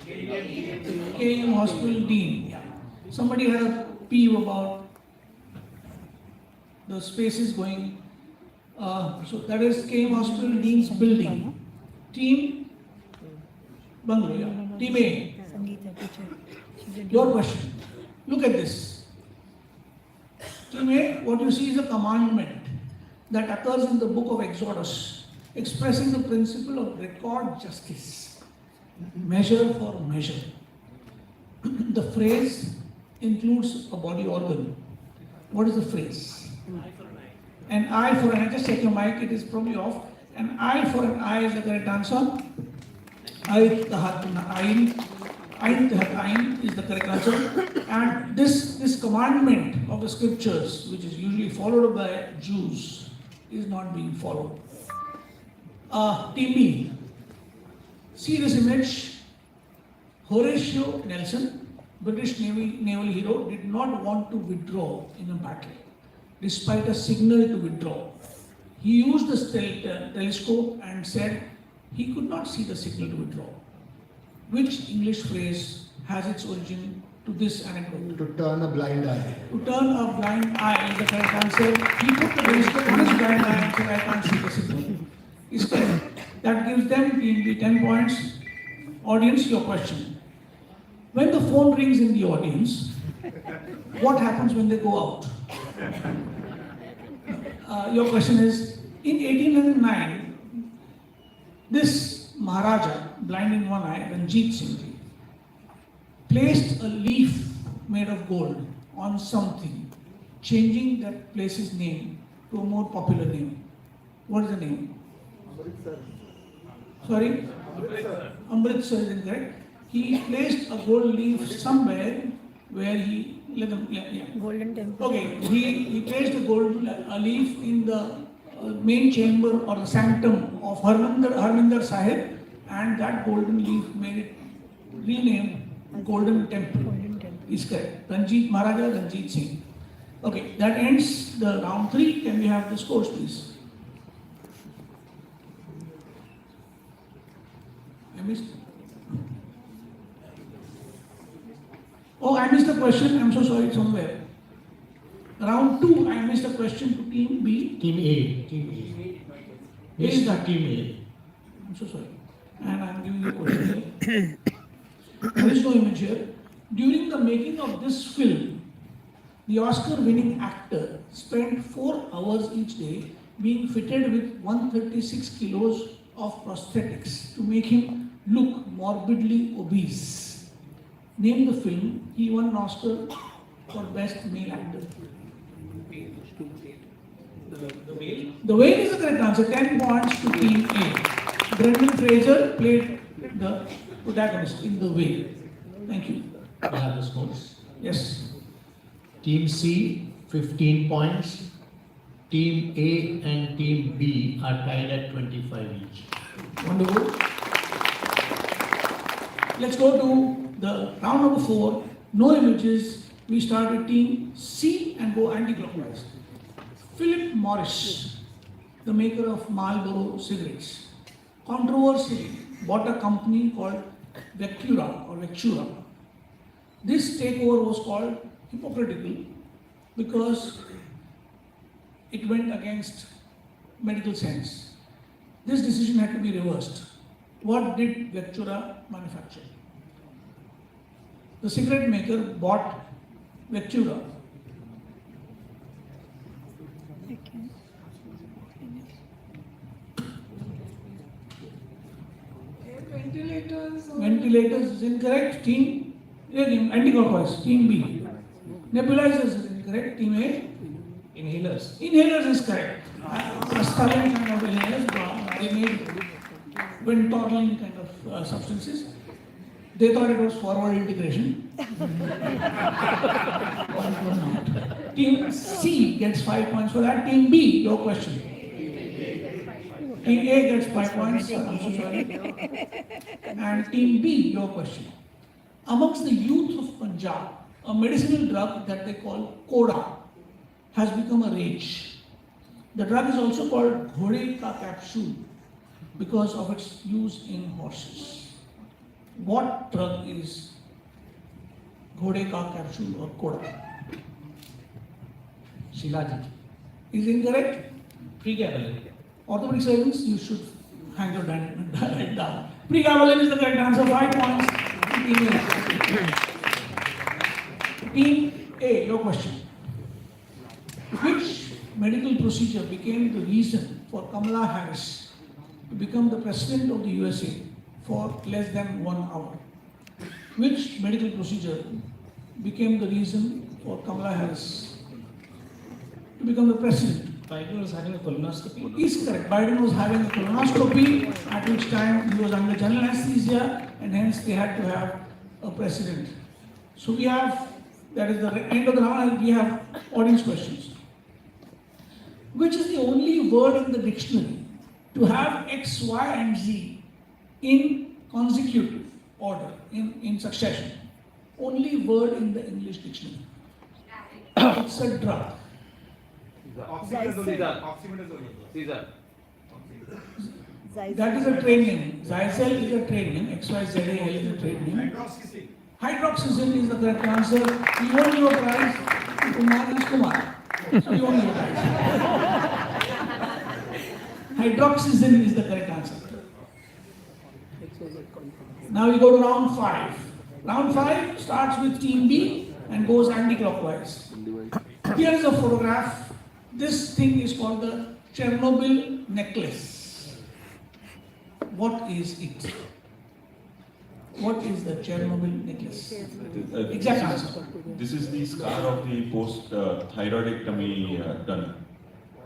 KM Hospital Dean. Yeah. Somebody had a peeve about the spaces going. So that is KM Hospital Dean's building. Team Bungalow. Yeah. Team A. Sangeeta teacher. Your question. Look at this. Team A, what you see is a commandment that occurs in the book of Exodus, expressing the principle of record justice, measure for measure. The phrase includes a body organ. What is the phrase? An eye for an eye. Just check your mic, it is probably off. An eye for an eye is the correct answer. Ayn is the correct answer. And this commandment of the scriptures, which is usually followed by Jews, is not being followed. Team B. See this image. Horatio Nelson, British naval hero, did not want to withdraw in a battle, despite a signal to withdraw. He used the telescope and said he could not see the signal to withdraw. Which English phrase has its origin to this anecdote? To turn a blind eye. To turn a blind eye is the correct answer. He put the telescope on his blind eye and said, I can't see the signal. Is correct. That gives them the 10 points. Audience, your question. When the phone rings in the audience, what happens when they go out? Your question is, in 1809, this Maharaja, blind in one eye, Ranjit Singh, placed a leaf made of gold on something, changing that place's name to a more popular name. What is the name? Sorry? Amritsar is incorrect. He placed a gold leaf somewhere where he Golden Temple. Okay, he placed a leaf in the main chamber or the sanctum of Harminder Sahib, and that golden leaf made it renamed Golden Temple. Golden Temple. Is correct. Maharaja Ranjit Singh. Okay, that ends the round 3. Can we have the scores, please? I missed. Oh, I missed a question. I'm so sorry, somewhere. Round 2, I missed a question to Team B. Team A. Team A. Is that Team A. I'm so sorry. And I'm giving you a question here. There is no image here. During the making of this film, the Oscar-winning actor spent 4 hours each day being fitted with 136 kilos of prosthetics to make him look morbidly obese. Name the film. He won an Oscar for Best Male Actor. The Whale is the correct answer. 10 points to Team A. Brendan Fraser played the protagonist in The Whale. Thank you. We have the scores. Yes. Team C, 15 points. Team A and Team B are tied at 25 each. Wonderful. Let's go to the round number 4. No images, We start with team C and go anti-clockwise. Philip Morris, the maker of Marlboro cigarettes, controversially bought a company called Vectura. This takeover was called hypocritical because it went against medical sense. This decision had to be reversed. What did Vectura manufacture? The cigarette maker bought Vectura. Ventilators is incorrect. Team A, anti-clockwise. Team B. Nebulizers is incorrect. Team A. Inhalers. Inhalers is correct. Stalin kind of inhalers. They made Ventorlin kind of substances. They thought it was forward integration. Team C gets 5 points for that. Team B, your question. Team A gets 5 points. I'm so sorry. And Team B, your question. Amongst the youth of Punjab, a medicinal drug that they call Koda has become a rage. The drug is also called Ghode ka capsule because of its use in horses. What drug is Ghode ka capsule or Koda? Shilajit. Is incorrect? Pregabalin. Orthopedic surgeons, you should hang your head down. Pregabalin is the correct answer. 5 points. Team A, your question. Which medical procedure became the reason for Kamala Harris to become the president of the USA for less than 1 hour? Which medical procedure became the reason for Kamala Harris to become the president? Biden was having a colonoscopy. Is correct. Biden was having a colonoscopy, at which time he was under general anesthesia, and hence they had to have a president. So we have, that is the end of the round, we have audience questions. Which is the only word in the dictionary to have X, Y, and Z in consecutive order, in succession? Only word in the English dictionary. It's a drug. Caesar. That is a trade name. Zycel is a trade name. XYZAL is a trade name. Hydroxyzin is the correct answer. You won your prize. Kumar is Kumar. So you won your prize. Hydroxyzin is the correct answer. Now we go to round 5. Round 5 starts with team B and goes anti-clockwise. Here is a photograph. This thing is called the Chernobyl necklace. What is it? What is the Chernobyl necklace? Exact answer. This is the scar of the post-thyroidectomy done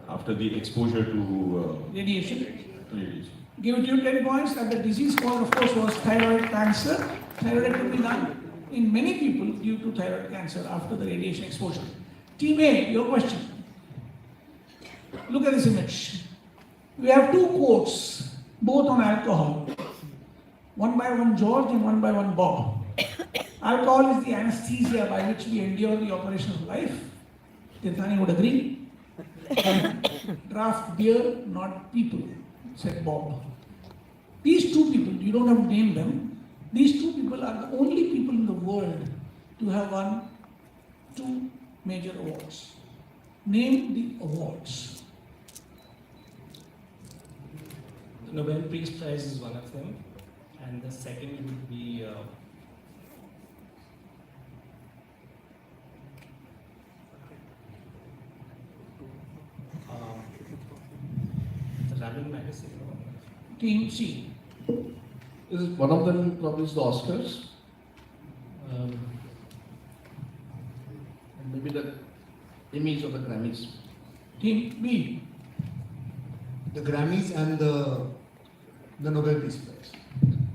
after the exposure to Radiation. radiation. Give it you 10 points. And the disease called, of course, was thyroid cancer. Thyroidectomy done in many people due to thyroid cancer after the radiation exposure. Team A, your question. Look at this image. We have 2 quotes, both on alcohol. One by one George and one by one Bob. Alcohol is the anesthesia by which we endure the operation of life. Tirthani would agree. Draft beer, not people, said Bob. These 2 people, you don't have to name them, these 2 people are the only people in the world to have won 2 major awards. Name the awards. The Nobel Peace Prize is one of them, and the second would be the Ramen magazine. Team C. Is one of them probably the Oscars? And maybe the Emmys or the Grammys. Team B. The Grammys and the Nobel Peace Prize.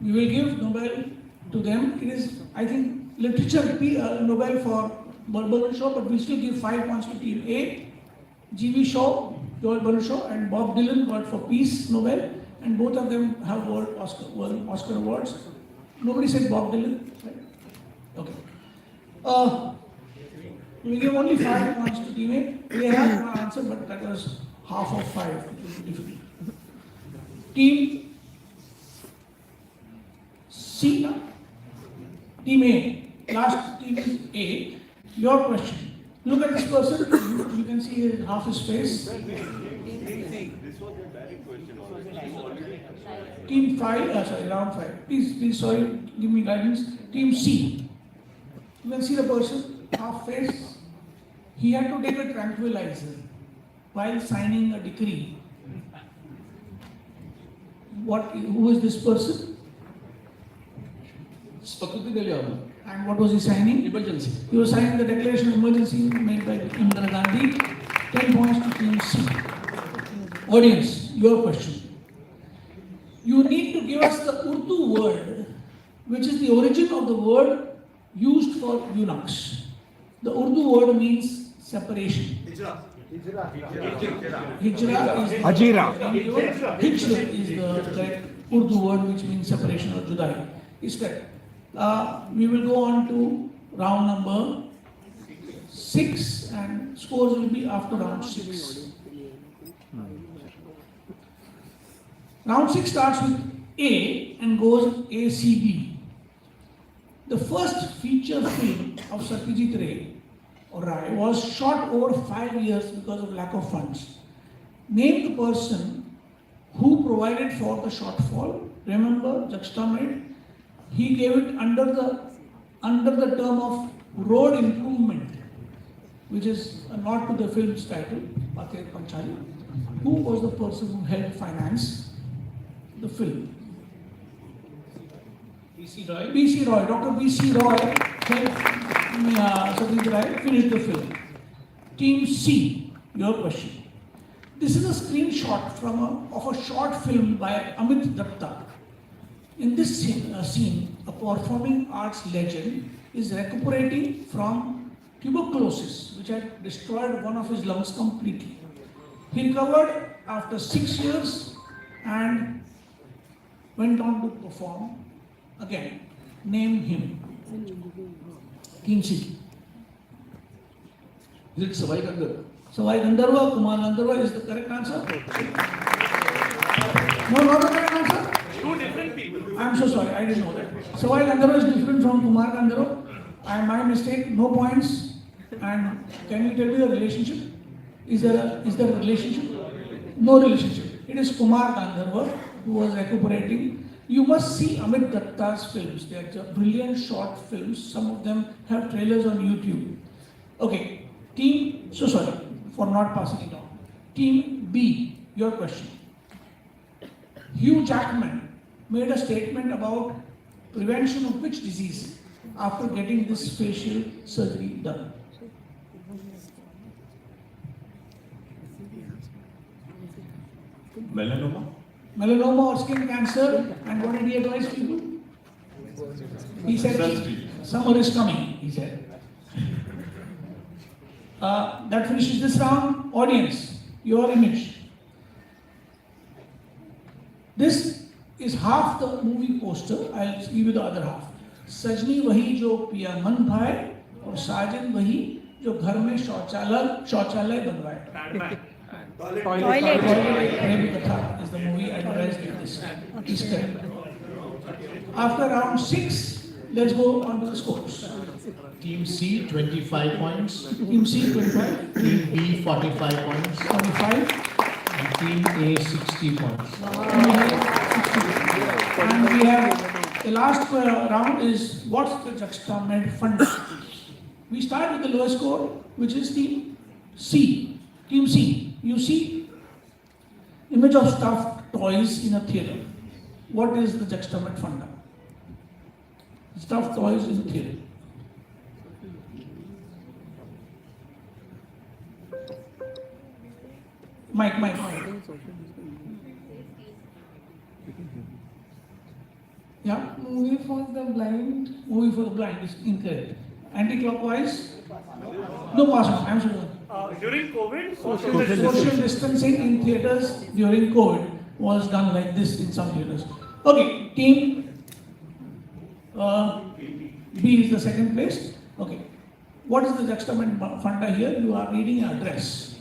We will give Nobel to them. It is, I think, literature Nobel for Bernard Shaw, but we'll still give 5 points to Team A. G.V. Shaw, George Bernard Shaw, and Bob Dylan got for Peace Nobel, and both of them have World Oscar awards. Nobody said Bob Dylan, right? Okay. We give only 5 points to team A. They had one answer, but that was half of 5. It was difficult. Team C now. Team A. Last team is A. Your question. Look at this person. You can see half his face. Team 5, round 5. Please, sorry, give me guidance. Team C. You can see the person, half face. He had to take a tranquilizer while signing a decree. Who is this person? And what was he signing? Emergency. He was signing the declaration of emergency made by Indira Gandhi. 10 points to team C. Audience, your question. You need to give us the Urdu word, which is the origin of the word used for eunuchs. The Urdu word means separation. Hijra is the correct Urdu word which means separation or judai. Is correct. We will go on to round number 6 and scores will be after round 6. Round 6 starts with A and goes ACB. The first feature film of Satyajit Ray was shot over 5 years because of lack of funds. Name the person who provided for the shortfall. Remember, Juxtamed. He gave it under the term of road improvement, which is a nod to the film's title, Patir Panchali. Who was the person who helped finance the film? B.C. Roy. Dr. B.C. Roy helped Satyajit Ray finish the film. Team C, your question. This is a screenshot of a short film by Amit Datta. In this scene, a performing arts legend is recuperating from tuberculosis, which had destroyed one of his lungs completely. He recovered after 6 years and went on to perform again. Name him. Team C. Is it Savai Gandharva? Savai Gandharva, Kumar Gandharva is the correct answer. No, not the correct answer. Two different people. I am so sorry, I didn't know that. Savai Gandharva is different from Kumar Gandharva. My mistake, no points. And can you tell me the relationship? Is there a relationship? No relationship. It is Kumar Gandharva who was recuperating. You must see Amit Datta's films. They are brilliant short films. Some of them have trailers on YouTube. Okay, team, so sorry for not passing it on. Team B, your question. Hugh Jackman made a statement about prevention of which disease after getting this facial surgery done? Melanoma? Melanoma or skin cancer, and what did he advise people? He said, summer is coming, he said. That finishes this round. Audience, your image. This is half the movie poster. I'll give you the other half. सजनी वही जो पिया मन भाए और साजन वही जो घर में शौचालय बनवाए. Toilet is the movie advertised in this. Is correct. After round 6, let's go on to the scores. Team C 25 points. Team C 25. Team B 45 points. 45. And Team A 60 points. And we have the last round is what's the Juxtamed fund? We start with the lowest score, which is Team C. Team C. You see image of stuffed toys in a theatre. What is the Juxtamed fund? Stuffed toys in a theatre. Mike. Yeah? Movie for the blind. Movie for the blind is incorrect. Anti-clockwise? No pass on. I'm sorry. During COVID, Social distancing in theatres during COVID was done like this in some theatres. Okay, team B is the second place. Okay. What is the juxtamed funda here? You are reading an address.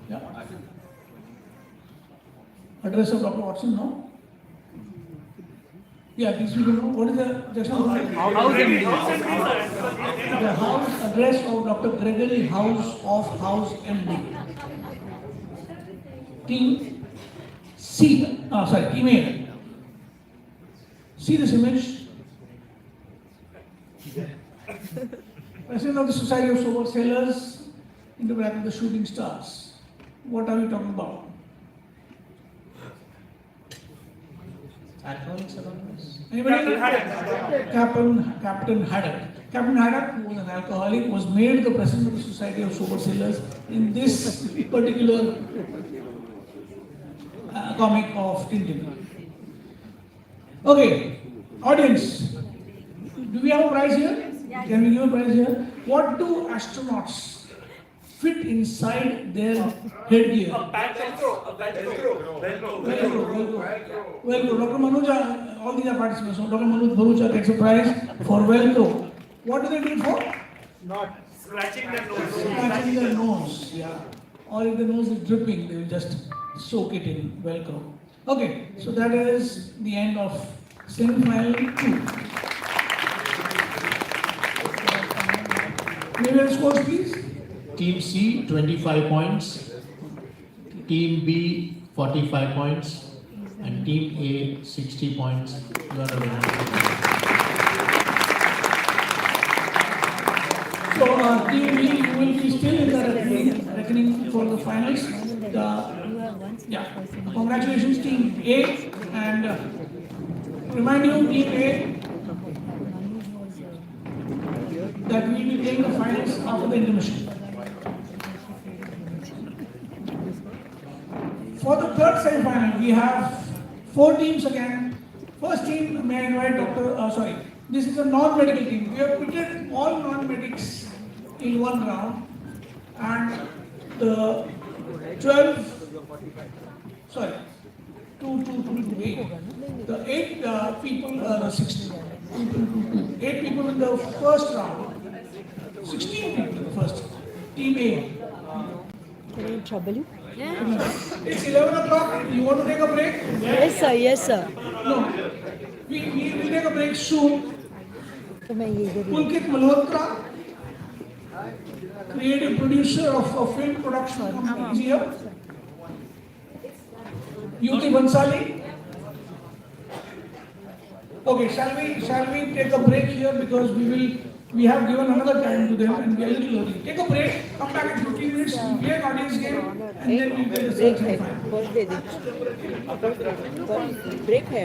Yeah. Address of Dr. Watson, no? Yeah, these people know. What is the juxtamed the house address of Dr. Gregory House of House MD. Team C, team A. See this image? President of the Society of Sober Sailors, into bracket the shooting stars. What are we talking about? Alcoholics Anonymous. Anybody? Captain Haddock. Captain Haddock, who was an alcoholic, was made the president of the Society of Sober Sailors in this particular comic of Tintin. Okay, audience, do we have a prize here? Can we give a prize here? What do astronauts fit inside their headgear? Velcro. Dr. Manuja, all these are participants. So Dr. Manuja gets a prize for Velcro. What do they do it for? Scratching their nose. Scratching their nose, yeah. Or if the nose is dripping, they will just soak it in Velcro. Okay, so that is the end of semi-final 2. May we have scores, please? Team C 25 points, Team B 45 points, and Team A 60 points. You are the winner. So, Team B, you will be still in the reckoning for the finals. Congratulations, Team A, and remind you, Team A, that we will be playing the finals after the intermission. For the third semi-final, we have 4 teams again. First team, may I invite this is a non-medical team. We have pitted all non-medics in one round, and the 8 people, 8 people in the first round, 16 people in the first. Team A. Can I trouble you? It's 11 o'clock. You want to take a break? Yes, sir. No. We will take a break soon. तो मैं ये इधर Pulkit Malhotra, creative producer of a film production company, is here. Yuti Bansali. Okay, shall we take a break here because we have given another time to them and we are a little early. Take a break, come back in 15 minutes, play an audience game, and then we play the break third है semi-final. बहुत दे दे break है